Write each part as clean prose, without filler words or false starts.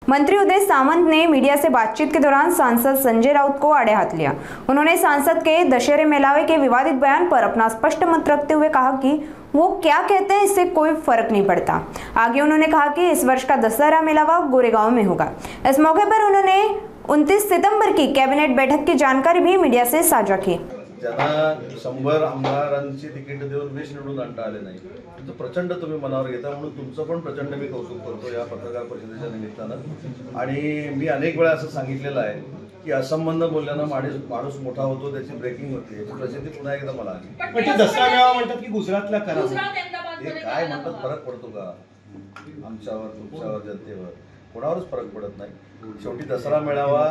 मंत्री उदय सामंत ने मीडिया से बातचीत के दौरान सांसद संजय राउत को आड़े हाथ लिया। उन्होंने सांसद के दशहरे मेलावे के विवादित बयान पर अपना स्पष्ट मत रखते हुए कहा कि वो क्या कहते हैं इससे कोई फर्क नहीं पड़ता। आगे उन्होंने कहा कि इस वर्ष का दशहरा मेलावा गोरेगांव में होगा। इस मौके पर उन्होंने 29 सितंबर की कैबिनेट बैठक की जानकारी भी मीडिया से साझा की। ज्यांना 100 आमदारांची तिकीट देऊन 20 निवडून आणता आले नाही, तुमचं प्रचंड तुम्ही मनावर घेता, म्हणून तुमचं पण प्रचंड मी कौतुक करतो या पत्रकार परिषदेच्या निमित्तानं। आणि मी अनेक वेळा असं सांगितलेलं आहे की असंबंध बोलल्यानं माणूस मोठा होतो, त्याची ब्रेकिंग होते, याची प्रसिद्धी पुन्हा एकदा मला आली। पण ते दसरा मेळावा म्हणतात की गुजरातला करा, हे काय म्हणतात, फरक पडतो का आमच्यावर, तुमच्यावर, जनतेवर? कोणावरच फरक पडत नाही। शेवटी दसरा मेळावा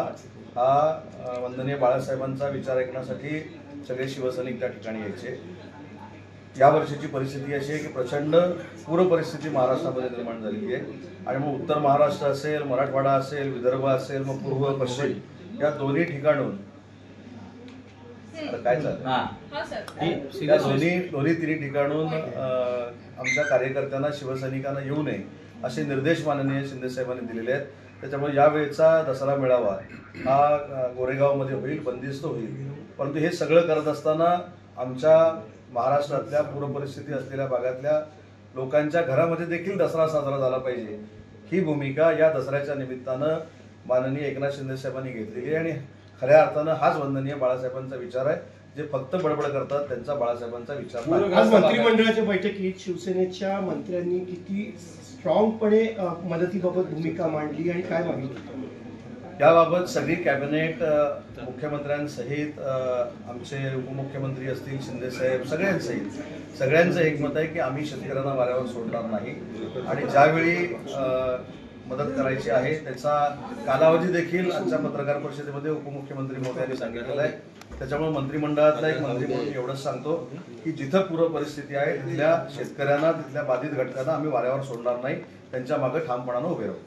हा वंदनीय बाळासाहेबांचा विचार ऐकण्यासाठी सगळे शिवसैनिक त्या ठिकाणी यायचे। या वर्षीची परिस्थिती अशी आहे की प्रचंड पूर परिस्थिती महाराष्ट्रामध्ये निर्माण झालेली आहे आणि मग उत्तर महाराष्ट्र असेल, मराठवाडा असेल, विदर्भ असेल, मग पूर्व पश्चिम या दोन्ही ठिकाणून काय चाललं, दोन्ही तिन्ही ठिकाणून आमच्या कार्यकर्त्यांना, शिवसैनिकांना येऊ नये असे निर्देश माननीय शिंदे साहेबांनी दिलेले आहेत। त्याच्यामुळे यावेळेचा दसरा मेळावा हा गोरेगावमध्ये होईल, बंदिस्त होईल। परंतु हे सगळं करत असताना आमच्या महाराष्ट्रातल्या पूरपरिस्थिती असलेल्या भागातल्या लोकांच्या घरामध्ये देखील दसरा साजरा झाला पाहिजे, ही भूमिका या दसऱ्याच्या निमित्तानं माननीय एकनाथ शिंदे साहेबांनी घेतलेली आहे। आणि खऱ्या अर्थानं हाच वंदनीय बाळासाहेबांचा विचार आहे। जे फक्त बडबड करतात त्यांचा बाळासाहेबांचा विचार नाही। आज मंत्रिमंडळाच्या बैठकीत शिवसेनेच्या मंत्र्यांनी किती स्ट्रॉंगपणे मदतीबाबत भूमिका मांडली आणि काय मागितलं याबाबत सगळी कॅबिनेट मुख्यमंत्र्यांसहित आमचे उपमुख्यमंत्री असतील, शिंदे साहेब, सगळ्यांचं एकमत आहे की आम्ही शेतकऱ्यांना वाऱ्यावर सोडणार नाही आणि ज्यावेळी मदत करायची आहे त्याचा कालावधी देखील आजच्या पत्रकार परिषदेमध्ये उपमुख्यमंत्री महोदयांनी सांगितलेला आहे। त्याच्यामुळे मंत्रिमंडळातला एक मंत्री म्हणून एवढंच सांगतो की जिथं पूर परिस्थिती आहे तिथल्या शेतकऱ्यांना, तिथल्या बाधित घटकांना आम्ही वाऱ्यावर सोडणार नाही, त्यांच्या मागे ठामपणानं उभे राहू।